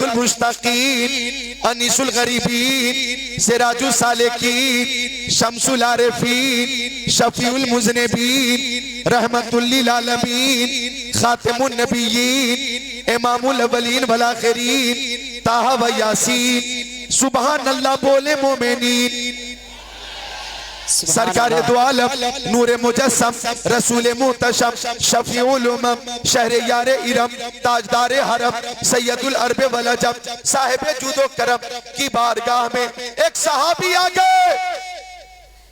ताजुल मुश्ताकीन अनीसुल गरीबीन सिराजुल सालिकीन शम्सुल आरिफीन शफीउल मुज़निबीन रहमतुल लिल आलमीन खातिमुन नबिय्यीन इमामुल अव्वलीन वल आखिरीन ताहा व यासीन सुभान अल्लाह बोले मोमिनीन सरकार दो आलम नूरे मुजस्सम रसूल मुहतशम शफीउल उमम शहरे यारे इरम ताजदारे हरम सैयदुल अरब वल अजम साहिब जूदो करम की बारगाह में एक सहाबी आ गए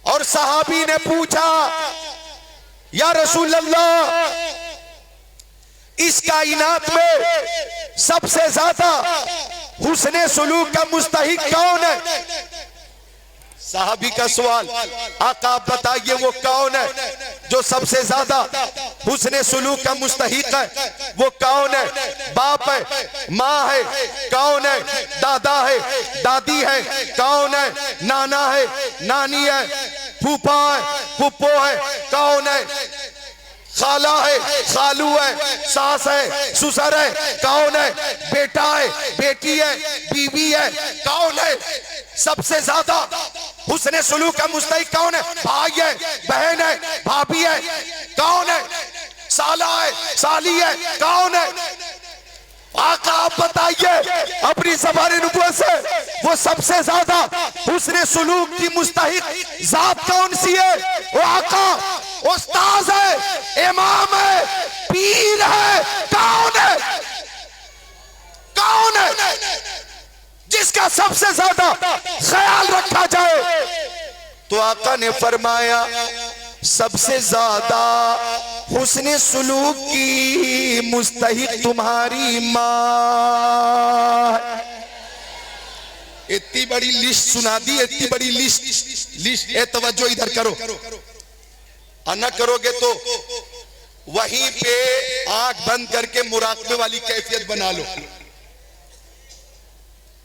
और सहाबी ने पूछा, या रसूल अल्लाह, इस कायनात में सबसे ज्यादा हुस्ने सुलूक का मुस्तहिक कौन है? साहबी का सवाल, आका आप बताइए वो कौन है जो सबसे ज्यादा हुस्ने सुलूक का मुस्तहिक है? वो कौन है? बाप है, माँ है, कौन है? दादा है, दादी है, कौन है? नाना है, नानी है, फूफा है, फुप्पो है, कौन है? खाला है, खालू है, सास है, ससुर है, कौन है? बेटा है, बेटी है, बीवी है, कौन है? सबसे ज्यादा हुस्ने सुलूक का मुस्तहिक कौन है? भाई है, बहन है, भाभी है, कौन है? साला है, साली है, कौन है? आका आप बताइए अपनी ज़बान नबुव्वत से वो सबसे ज्यादा हुस्ने सुलूक की मुस्तहिक जात कौन सी है? वो आका उस्ताद है, इमाम है, पीर है, कौन है? कौन है जिसका सबसे ज्यादा ख्याल रखा जाए? तो आका ने फरमाया, सबसे ज्यादा हुस्ने सुलूक की मुस्तहिक तुम्हारी माँ। इतनी बड़ी लिस्ट सुना दी, इतनी बड़ी लिस्ट ए तवज्जो इधर करो, न करोगे तो वहीं पे आंख बंद करके मुराकबे वाली कैफियत बना लो।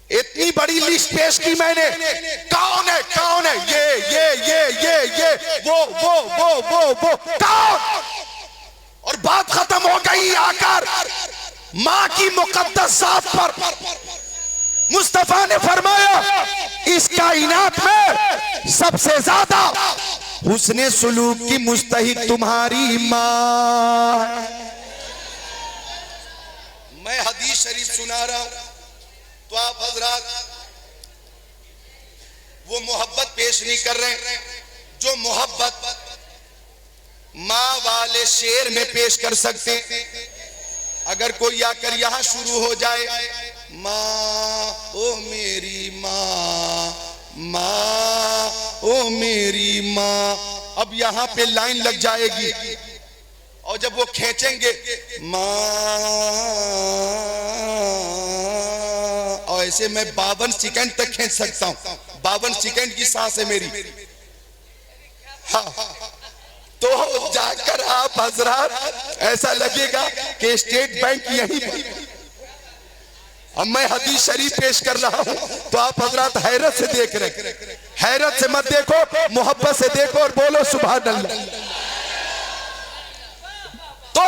इतनी बड़ी लिस्ट पेश की मैंने, कौन है? कौन है? ये वो कौन? और बात खत्म हो गई आकर मां की मुकद्दस जात पर। मुस्तफा ने फरमाया, इस कायनात में सबसे ज्यादा हुस्ने सुलूक की मुस्तहिक तुम्हारी मां। मैं हदीस शरीफ सुना रहा हूं तो आप हजरात वो मोहब्बत पेश नहीं कर रहे जो मोहब्बत माँ वाले शेर में पेश कर सकते। अगर कोई आकर यहां शुरू हो जाए, माँ ओ मेरी माँ, माँ ओ मेरी माँ, अब यहां पे लाइन लग जाएगी और जब वो खींचेंगे माँ, और ऐसे मैं 52 सेकंड तक खींच सकता हूं। 52 सेकंड की सांस है मेरी। हाँ, तो जाकर आप हजरात ऐसा लगेगा कि स्टेट बैंक यहीं पर। अब मैं हदीस शरीफ पेश कर रहा हूं तो आप हजरात हैरत से देख रहे। हैरत से मत देखो, मोहब्बत से देखो और बोलो सुभान अल्लाह। तो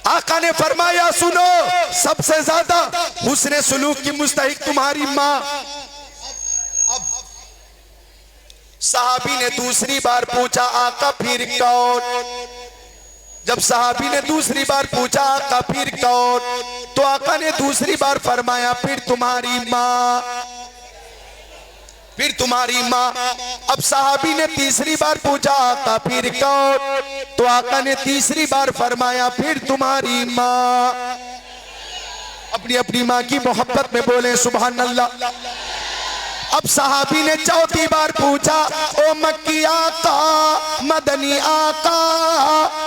आका ने फरमाया, सुनो, सबसे ज्यादा हुस्ने सुलूक की मुस्तहिक तुम्हारी माँ। सहाबी ने दूसरी बार पूछा, आका फिर कौन? जब सहाबी ने दूसरी बार पूछा, आका फिर कौन? तो आका ने दूसरी बार फरमाया, फिर तुम्हारी माँ, फिर तुम्हारी माँ। अब सहाबी ने तीसरी बार पूछा, आका फिर कौन? तो आका ने तीसरी बार फरमाया, फिर तुम्हारी माँ। अपनी अपनी माँ की मोहब्बत में बोले सुभान अल्लाह। अब सहाबी ने चौथी बार पूछा, ओ मक्की आका, मदनी आका,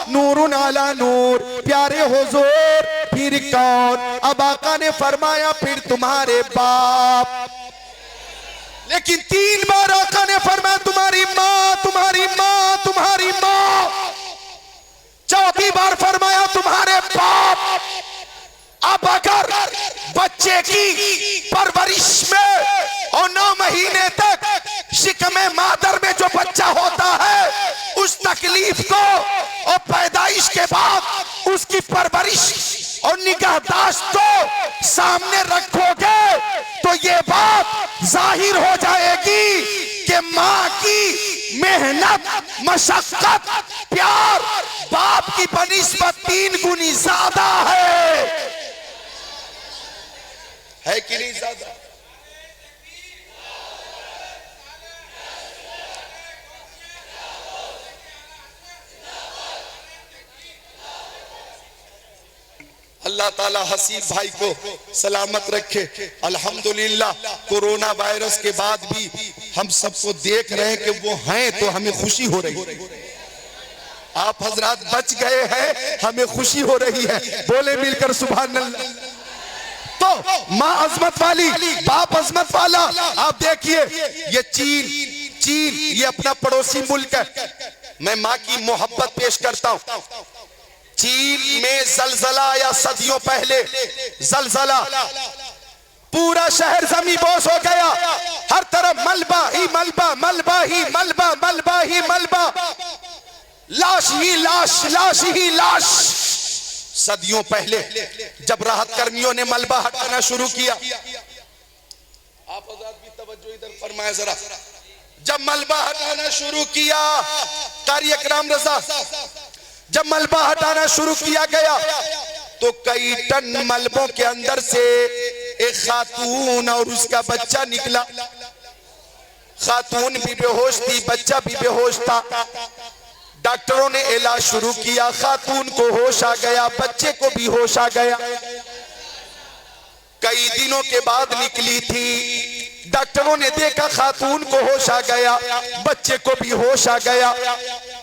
नूरुन अला नूर, प्यारे हुजूर, फिर कौन? अब आका ने फरमाया, फिर तुम्हारे बाप। लेकिन 3 बार आका ने फरमाया, तुम्हारी माँ, तुम्हारी माँ, तुम्हारी माँ। चौथी बार फरमाया, तुम्हारे बाप। अब अगर बच्चे की परवरिश में और 9 महीने तक शिकमे मादर में जो बच्चा होता है, उस तकलीफ को और पैदाइश के बाद उसकी परवरिश और निगाहदाश्त को सामने रखोगे जाहिर हो जाएगी कि माँ की मेहनत, मशक्कत, प्यार बाप की बनिस्बत 3 गुनी ज्यादा है कि नहीं ज्यादा? अल्लाह ताला हसीब भाई को सलामत रखे। अल्हम्दुलिल्लाह कोरोना वायरस के बाद भी हम सबको देख रहे हैं कि वो हैं, तो हमें खुशी हो रही है। आप हजरात बच गए हैं, हमें खुशी हो रही है। बोले मिलकर सुभान अल्लाह। तो माँ अजमत वाली, बाप अजमत वाला। आप देखिए ये चीन ये अपना पड़ोसी मुल्क है। मैं माँ की मोहब्बत पेश करता हूँ। चीन में जलजला आया सदियों पहले, जलजला, पूरा शहर जमींदोज हो गया। हर तरफ मलबा ही मलबा, मलबा ही मलबा, मलबा ही मलबा, लाश ही लाश, लाश ही लाश। सदियों पहले जब राहत कर्मियों ने मलबा हटाना शुरू किया, आप हज़रात भी तवज्जो इधर फरमाए जरा। जब मलबा हटाना शुरू किया, कारी इकराम रज़ा, जब मलबा हटाना शुरू किया गया तो कई टन मलबों के अंदर से एक खातून और उसका बच्चा निकला। खातून भी बेहोश थी, बच्चा भी बेहोश था। डॉक्टरों ने इलाज शुरू किया, खातून को होश आ गया, बच्चे को भी होश आ गया। कई दिनों के बाद निकली थी, डॉक्टरों ने देखा खातून को होश आ गया, बच्चे को भी होश आ गया।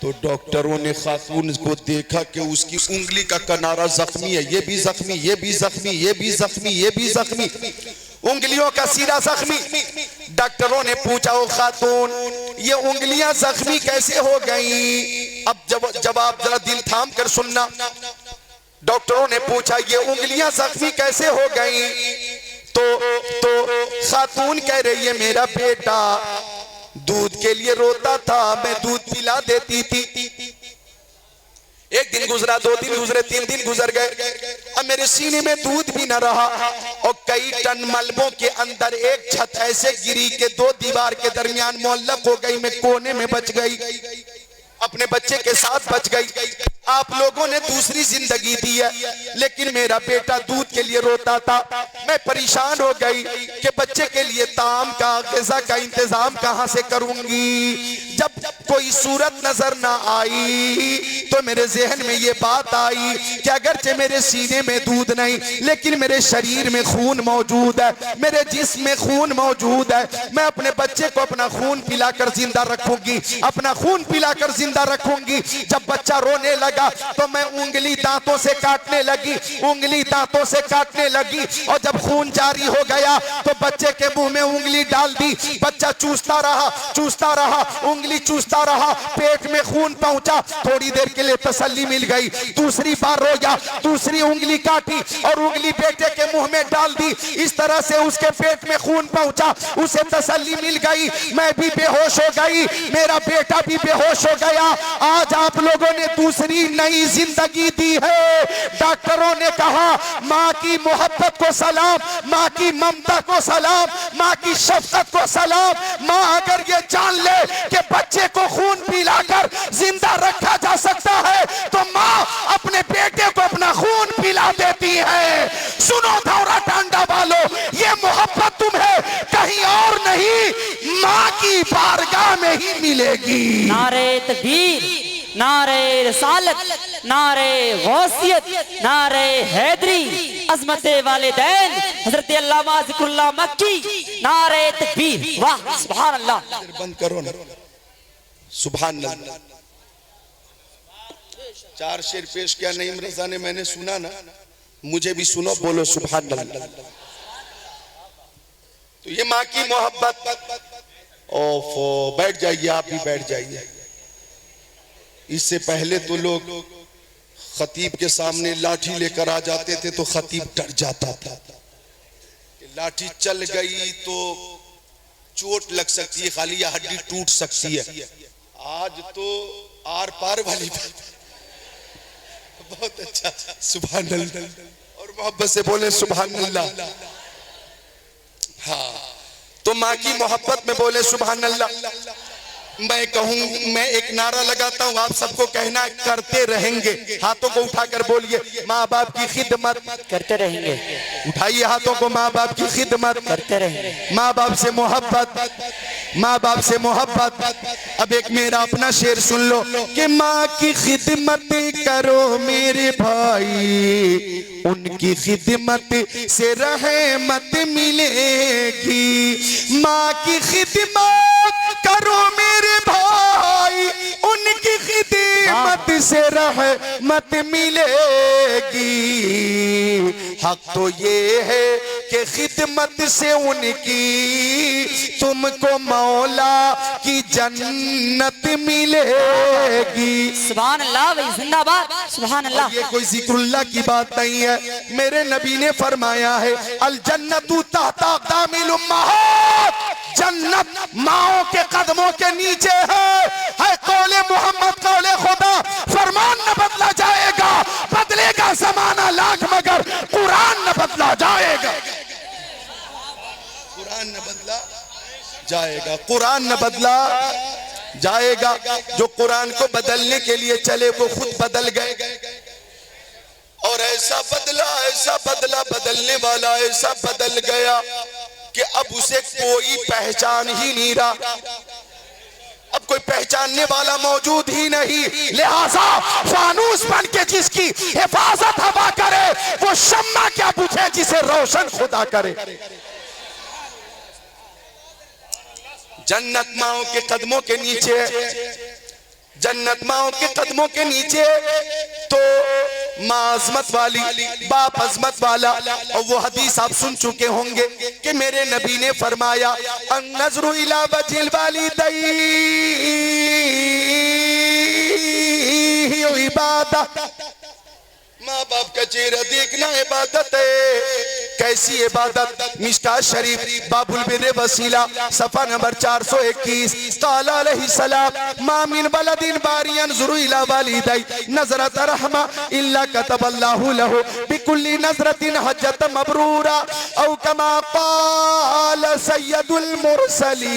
तो डॉक्टरों ने खातून को देखा कि उसकी उंगली का किनारा जख्मी है, ये भी जख्मी, ये भी जख्मी, ये भी जख्मी, ये भी जख्मी, उंगलियों का सिरा जख्मी। डॉक्टरों ने पूछा, ओ खातून ये उंगलियां जख्मी कैसे हो गई? अब जब आप जरा दिल थाम कर सुनना। डॉक्टरों ने पूछा ये उंगलियां जख्मी कैसे हो गई? तो खातून कह रही है मेरा बेटा दूध के लिए रोता था, मैं दूध पिला देती थी। एक दिन गुजरा, 2 दिन गुजरे, 3 दिन गुजर गए, अब मेरे सीने में दूध भी न रहा और कई टन मलबों के अंदर एक छत ऐसे गिरी कि 2 दीवार के दरमियान मुअल्लक हो गई। मैं कोने में बच गई, अपने बच्चे के साथ बच गई। आप लोगों ने दूसरी जिंदगी दी है, लेकिन मेरा बेटा दूध के लिए रोता था। मैं परेशान हो गई कि बच्चे के लिए ताम का, ग़िज़ा का इंतजाम कहां से करूंगी। जब कोई सूरत नजर ना आई तो मेरे जहन में ये बात आई कि अगरचे मेरे सीने में दूध नहीं, लेकिन मेरे शरीर में खून मौजूद है, मेरे जिस्म में खून मौजूद है। मैं अपने बच्चे को अपना खून पिलाकर जिंदा रखूंगी, अपना खून पिलाकर जिंदा रखूंगी। जब बच्चा रोने लगा तो मैं उंगली दांतों से काटने लगी, उंगली दांतों से काटने लगी, और जब खून जारी हो गया तो बच्चे के मुंह में उंगली डाल दी। बच्चा चूसता रहा, उंगली चूसता रहा, पेट में खून पहुंचा। थोड़ी देर के लिए तसल्ली मिल गई। दूसरी बार रोया, दूसरी उंगली काटी और उंगली बेटे के मुंह में डाल दी। इस तरह से उसके पेट में खून पहुंचा, उसे तसल्ली मिल गई। मैं भी बेहोश हो गई, मेरा बेटा भी बेहोश हो गया। आज आप लोगों ने दूसरी नई जिंदगी दी है। डॉक्टरों ने कहा माँ की मोहब्बत को सलाम, माँ की ममता को सलाम, माँ की शफकत को सलाम। माँ अगर ये जान ले कि बच्चे को खून पिलाकर जिंदा रखा जा सकता है तो माँ अपने बेटे को अपना खून पिला देती है। सुनो धौरा टांडा वालों, ये मोहब्बत तुम्हें कहीं और नहीं, माँ की बारगाह में ही मिलेगी। नारे तकबीर, नारे रसालत, नारे गौसियत, नारे हैदरी, अज़मत वालिदैन, हज़रत अल्लामा ज़िक्रुल्लाह मक्की, नारे तकबीर। वाह सुभान अल्लाह। बंद करो ना, सुभान अल्लाह। 4 शेर पेश किया नईम रज़ा ने, मैंने सुना ना, मुझे भी सुनो, बोलो सुभान अल्लाह। तो ये माँ की मोहब्बत। ओफो, बैठ जाइए, आप भी बैठ जाइए। इससे पहले तो लोग खतीब के सामने लाठी लेकर आ जाते थे तो खतीब डर जाता था, लाठी चल गई तो चोट लग सकती है, खाली या हड्डी टूट सकती है। आज तो आर पार वाली बात। बहुत अच्छा, सुभान अल्लाह। और मोहब्बत से बोले सुभान अल्लाह। हाँ, तो माँ की मोहब्बत में बोले सुभान अल्लाह। मैं कहूँ, मैं एक नारा लगाता हूँ, आप सबको कहना है करते रहेंगे। हाथों को उठाकर बोलिए माँ बाप की खिदमत करते रहेंगे। उठाइए हाथों को, माँ बाप की खिदमत करते रहेंगे। माँ बाप से मोहब्बत, माँ बाप से मोहब्बत। अब एक मेरा अपना शेर सुन लो कि माँ की खिदमत करो मेरे भाई, उनकी खिदमत से रहमत मिलेगी। माँ की खिदमत करो मेरे भाई, उनकी खिदमत से रहमत मिलेगी। हक तो ये है कि खिदमत से उनकी तुमको मौला की जन्नत मिलेगी। सुभान अल्लाह भाई, जिंदाबाद, सुभान अल्लाह। ये कोई जिक्रुल्लाह की बात नहीं है, मेरे नबी ने फरमाया है अल जन्नतु तहता अक़दामिल उम्महात, जन्नत माओ के कदमों के नीचे है कौले मोहम्मद कौले खुदा। फरमान न बदला जाएगा, बदलेगा जमाना लाख मगर कुरान न बदला जाएगा। कुरान न बदला जाएगा, कुरान न बदला जाएगा। जो कुरान को बदलने के लिए चले वो खुद बदल गए, और ऐसा बदला बदलने वाला ऐसा बदल गया कि अब उसे कोई पहचान ही नहीं रहा। अब कोई पहचानने वाला मौजूद ही नहीं। लिहाजा फानूस बन के जिसकी हिफाजत हवा करे वो शम्मा क्या पूछे जिसे रोशन खुदा करे। जन्नत माओ के कदमों के नीचे, जन्नत माओ के कदमों के नीचे। तो माँ अजमत वाली, बाप अजमत वाला। और वो हदीस आप सुन चुके होंगे कि मेरे नबी ने फरमाया अन्नज़्रु इला वजिल वालिदैन इबादत, माँ बाप का चेहरा देखना इबादत है। कैसी इबादत? मिशकात शरीफ बाबुल बिर्र वसीला सफा नंबर 421। क़ाल अलैहिस्सलाम मा मिन वलदिन बारी यंज़ुरु इला वालिदै नज़रत रहमा इल्ला कतबल्लाहु लहु बिकुल्ली नज़रतिन हज्जत मबरूरा औ कमा क़ाल सय्यदुल मुरसलीन।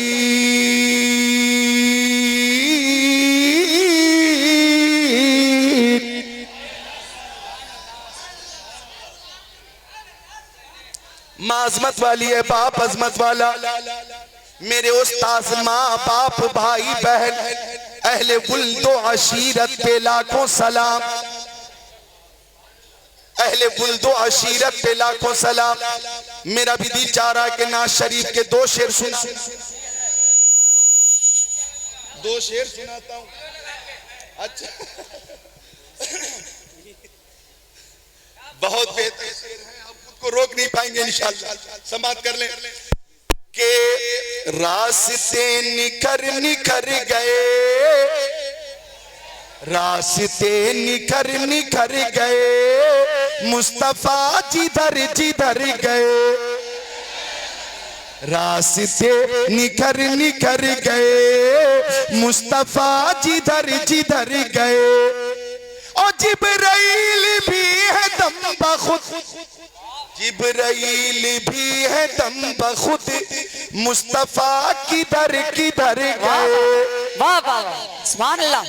माँ अजमत वाली है, बाप अजमत वाला। मेरे उस्ताद माँ बाप भाई बहन अहले बुल्दो अशीरत पे लाखों सलाम, अहले बुल्दो अशीरत पे लाखों सलाम। मेरा भी दिल चाह रहा है कि नाज शरीफ के दो शेर सुना, दो शेर सुनाता हूँ। अच्छा बहुत बेहतर शेर है, को रोक नहीं पाएंगे इंशाअल्लाह। समाप्त कर लें के रास्ते निखर निखर गए, रास्ते निखर निखर गए मुस्तफा जिधर जिधर गए, रास्ते निखर निखर गए मुस्तफा जिधर जिधर गए। और जिब्राइल भी है दम बखुद, जिब्राइल भी है दम बखुद मुस्तफा किधर किधर गए। वाह वाह वाह, सुभान अल्लाह।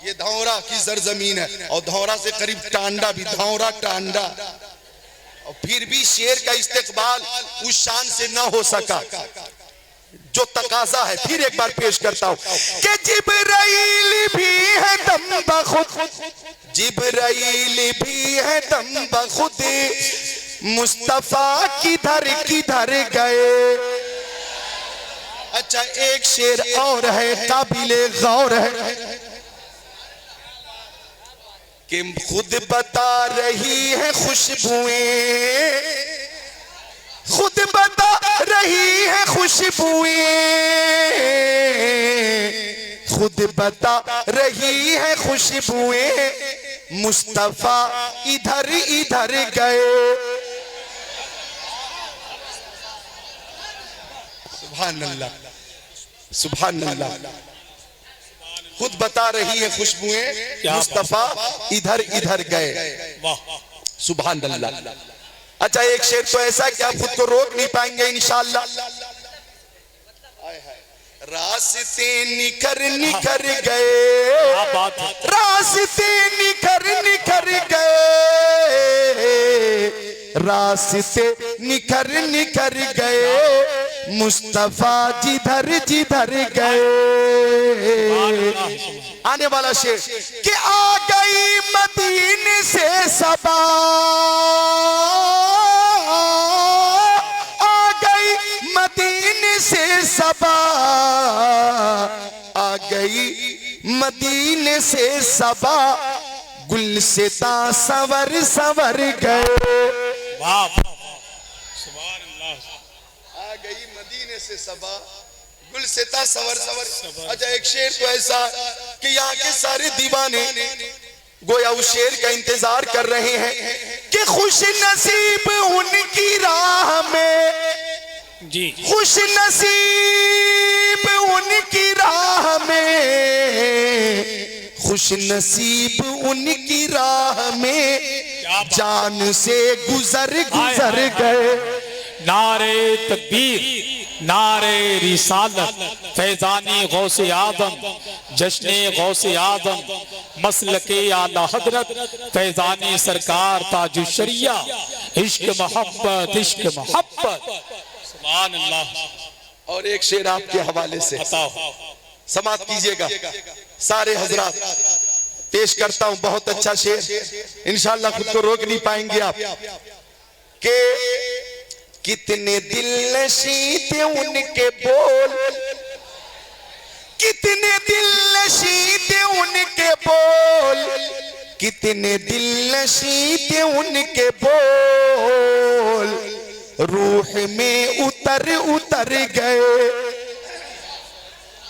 ये धौरा की सरजमीन है और धौरा से करीब टांडा भी, धौरा टांडा। और फिर भी शेर का इस्तेकबाल उस शान से ना हो सका जो तकाजा है। फिर एक बार पेश करता हूं कि जिब्राइल भी है दम बखुद, जिब्राइल भी है दम बखुद मुस्तफा किधर किधर गए। अच्छा एक शेर और है काबिले गौर है कि खुद बता रही है खुशबुएं, खुद बता रही है खुशबुएं, खुद बता रही है खुशबुएं मुस्तफा इधर इधर गए। सुभान अल्लाह, सुभान अल्लाह। खुद बता रही है खुशबुएं मुस्तफा इधर इधर गए। सुभान अल्लाह। अच्छा एक शेर तो ऐसा कि आप खुद को रोक नहीं पाएंगे इंशाअल्लाह। रास्ते निखर निखर गए, रास्ते निखर निखर गए, रास्ते निखर निखर गए, मुस्तफा जिधर जिधर गए। आने वाला शेर कि आ गई मदीने से सबा, आ गई मदीने से सबा, आ गई मदीने से सबा, गुलसिता सवर सवर गए। आ गई मदीने से सबा, गुलसिता सवर सवर। अच्छा एक शेर तो ऐसा कि यहाँ के सारे दीवाने गोया उस शेर का इंतजार कर रहे हैं कि खुश नसीब उनकी राह में जी, खुश नसीब उनकी राह में, खुश नसीब उनकी राह में, जान से गुजर गुजर गए। नारे तकबीर, नारे रिसालत, फैजानी गौसे आदम, जश्ने गौसे आदम, मसलके आला हजरत, फैजानी सरकार ताजुश शरिया, इश्क मोहब्बत, इश्क मोहब्बत। सुभान अल्लाह। और एक शेर आपके हवाले से समाप्त कीजिएगा सारे हजरात, पेश करता हूं। बहुत अच्छा शेर, इंशाअल्लाह खुद को रोक नहीं पाएंगे आप। के कितने दिल नशी थे उनके बोल, कितने दिल नशी थे उनके बोल, कितने दिल नशी थे उनके बोल, रूह में उतर उतर गए।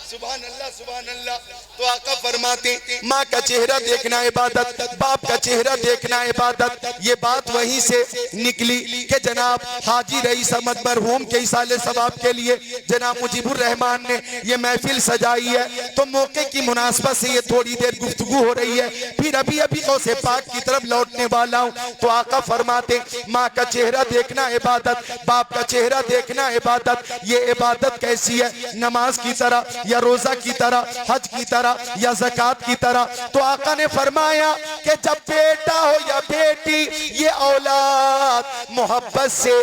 सुभान अल्लाह, सुभान अल्लाह। तो आका फरमाते माँ का चेहरा देखना इबादत, बाप का चेहरा देखना इबादत। ये बात वहीं से निकली कि जनाब हाजी रईस अहमद मरहूम के इसाले सवाब के लिए जनाब मुजीबुर रहमान ने ये महफिल सजाई है। तो मौके की मुनासबत से ये थोड़ी देर गुफ्तगू हो रही है, फिर अभी अभी गौसे पाक की तरफ लौटने वाला हूँ। तो आका फरमाते माँ का चेहरा देखना इबादत, बाप का चेहरा देखना इबादत। ये इबादत कैसी है? नमाज की तरह या रोजा की तरह, हज की तरह या ज़कात की तरह। तो आका ने फरमाया कि जब बेटा हो या बेटी, ये औलाद मोहब्बत से